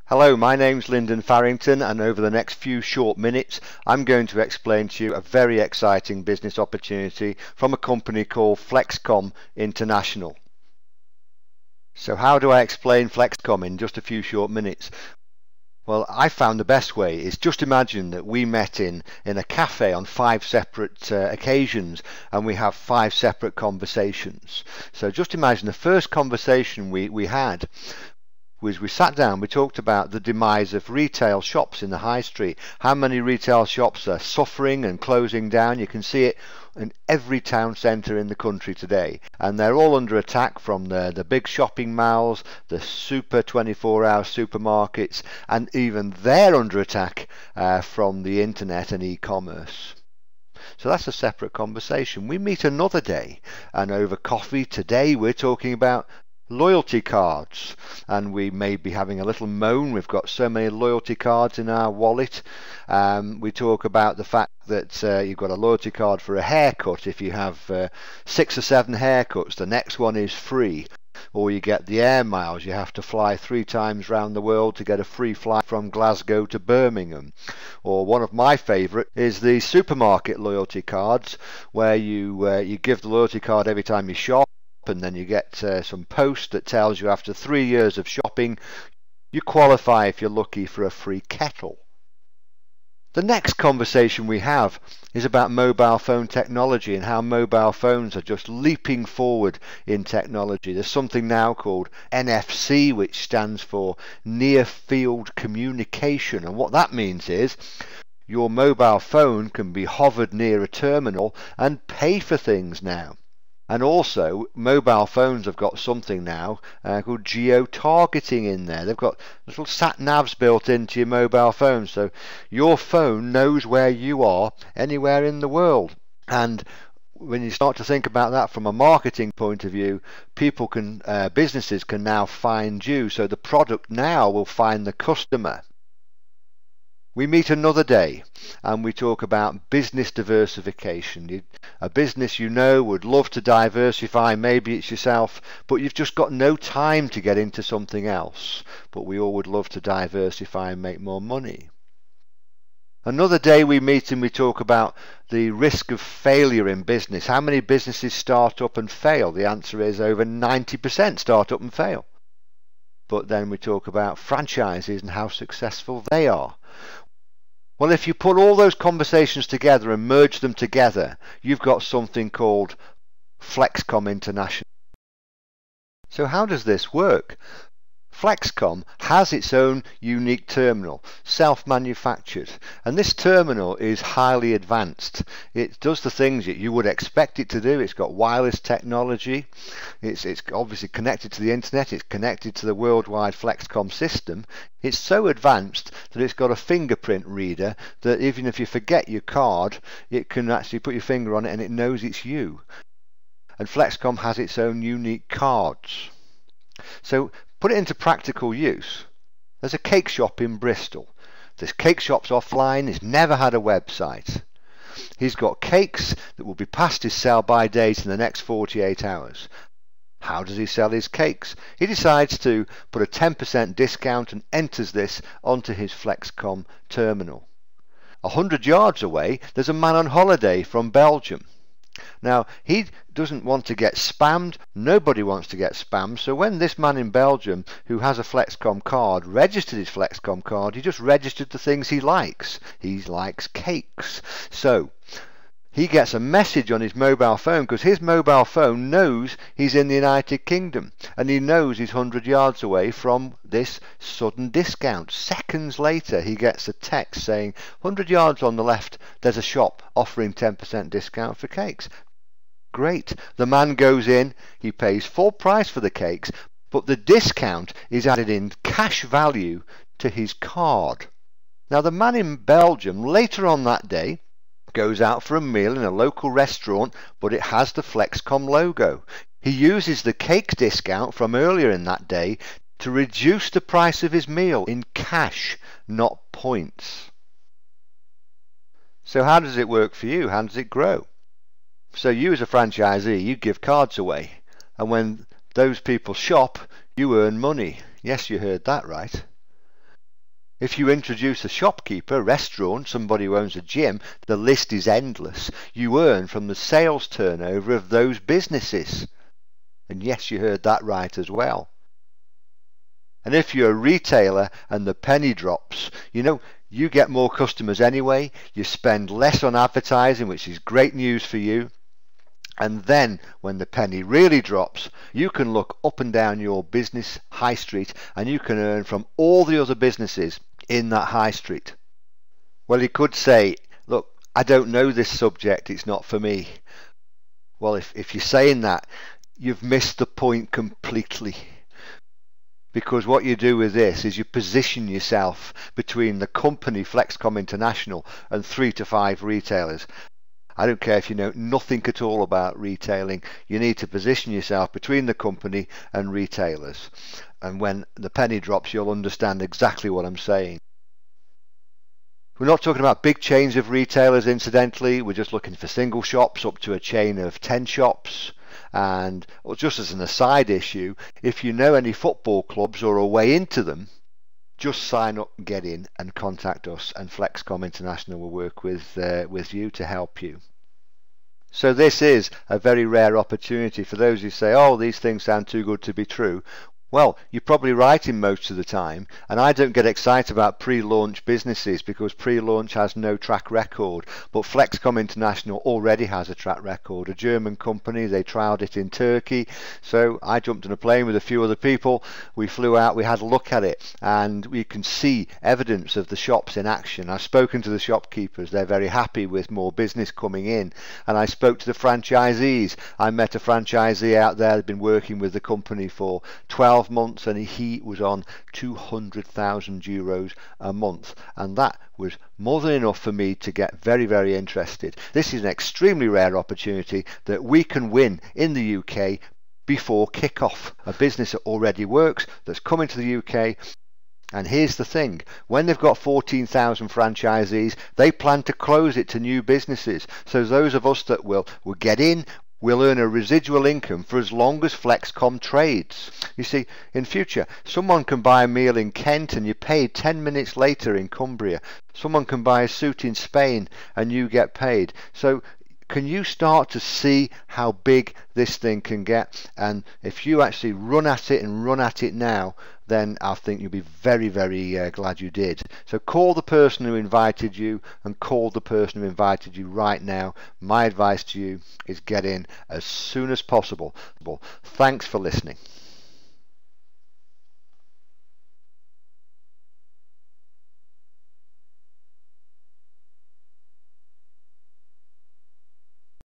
Hello, my name's Lyndon Farrington, and over the next few short minutes I'm going to explain to you a very exciting business opportunity from a company called Flexkom International. So how do I explain Flexkom in just a few short minutes? Well, I found the best way is just imagine that we met in a cafe on 5 separate occasions, and we have 5 separate conversations. So just imagine the first conversation we had was we sat down, we talked about the demise of retail shops in the high street, how many retail shops are suffering and closing down. You can see it in every town centre in the country today, and they're all under attack from the big shopping malls, the super 24-hour supermarkets, and even they're under attack from the internet and e-commerce. So that's a separate conversation. We meet another day, and over coffee today we're talking about loyalty cards, and we may be having a little moan, we've got so many loyalty cards in our wallet. We talk about the fact that you've got a loyalty card for a haircut. If you have 6 or 7 haircuts, the next one is free. Or you get the air miles, you have to fly 3 times round the world to get a free flight from Glasgow to Birmingham. Or one of my favourite is the supermarket loyalty cards, where you give the loyalty card every time you shop, and then you get some post that tells you after 3 years of shopping you qualify, if you're lucky, for a free kettle. The next conversation we have is about mobile phone technology and how mobile phones are just leaping forward in technology. There's something now called NFC, which stands for Near Field Communication, and what that means is your mobile phone can be hovered near a terminal and pay for things now. And also, mobile phones have got something now called geo-targeting in there. They've got little sat-navs built into your mobile phone, so your phone knows where you are anywhere in the world. And when you start to think about that from a marketing point of view, businesses can now find you, so the product now will find the customer. We meet another day and we talk about business diversification. A business you know would love to diversify, maybe it's yourself, but you've just got no time to get into something else. But we all would love to diversify and make more money. Another day we meet and we talk about the risk of failure in business. How many businesses start up and fail? The answer is over 90% start up and fail. But then we talk about franchises and how successful they are. Well, if you put all those conversations together and merge them together, you've got something called Flexkom International. So how does this work? Flexkom has its own unique terminal, self-manufactured, and this terminal is highly advanced. It does the things that you would expect it to do. It's got wireless technology, it's obviously connected to the internet, it's connected to the worldwide Flexkom system. It's so advanced that it's got a fingerprint reader that even if you forget your card, it can actually put your finger on it and it knows it's you. And Flexkom has its own unique cards. So put it into practical use. There's a cake shop in Bristol. This cake shop's offline, he's never had a website. He's got cakes that will be past his sell-by date in the next 48 hours. How does he sell his cakes? He decides to put a 10% discount and enters this onto his Flexkom terminal. 100 yards away, there's a man on holiday from Belgium. Now, he doesn't want to get spammed. Nobody wants to get spammed. So when this man in Belgium, who has a Flexkom card, registered his Flexkom card, he just registered the things he likes. He likes cakes. So he gets a message on his mobile phone, because his mobile phone knows he's in the United Kingdom, and he knows he's 100 yards away from this sudden discount. Seconds later he gets a text saying 100 yards on the left there's a shop offering 10% discount for cakes. Great. The man goes in, he pays full price for the cakes, but the discount is added in cash value to his card. Now the man in Belgium later on that day goes out for a meal in a local restaurant, but it has the Flexkom logo. He uses the cake discount from earlier in that day to reduce the price of his meal in cash, not points. So how does it work for you? How does it grow? So you as a franchisee, you give cards away, and when those people shop, you earn money. Yes, you heard that right. If you introduce a shopkeeper, a restaurant, somebody who owns a gym, the list is endless. You earn from the sales turnover of those businesses. And yes, you heard that right as well. And if you're a retailer and the penny drops, you get more customers anyway, you spend less on advertising, which is great news for you. And then when the penny really drops, you can look up and down your business high street and you can earn from all the other businesses in that high street. Well, you could say, look, I don't know this subject, it's not for me. Well, if you're saying that, you've missed the point completely. Because what you do with this is you position yourself between the company Flexkom International and 3 to 5 retailers. I don't care if you know nothing at all about retailing, you need to position yourself between the company and retailers. And when the penny drops, you'll understand exactly what I'm saying. We're not talking about big chains of retailers, incidentally. We're just looking for single shops up to a chain of 10 shops. And just as an aside issue, if you know any football clubs or a way into them, just sign up, get in and contact us, and Flexkom International will work with you to help you. So this is a very rare opportunity for those who say, oh, these things sound too good to be true. Well, you're probably right in most of the time, and I don't get excited about pre-launch businesses because pre-launch has no track record, but Flexkom International already has a track record. A German company, they trialled it in Turkey, so I jumped on a plane with a few other people, we flew out, we had a look at it, and we can see evidence of the shops in action. I've spoken to the shopkeepers, they're very happy with more business coming in, and I spoke to the franchisees. I met a franchisee out there who'd been working with the company for 12 months and he was on €200,000 a month, and that was more than enough for me to get very, very interested. This is an extremely rare opportunity that we can win in the UK before kick-off. A business that already works, that's coming to the UK. And here's the thing, when they've got 14,000 franchisees, they plan to close it to new businesses. So those of us that will get in, we'll earn a residual income for as long as Flexkom trades. You see, in future, someone can buy a meal in Kent and you're paid 10 minutes later in Cumbria. Someone can buy a suit in Spain and you get paid. So can you start to see how big this thing can get? And if you actually run at it and run at it now, then I think you'll be very, very glad you did. So call the person who invited you and call the person who invited you right now. My advice to you is get in as soon as possible. Thanks for listening.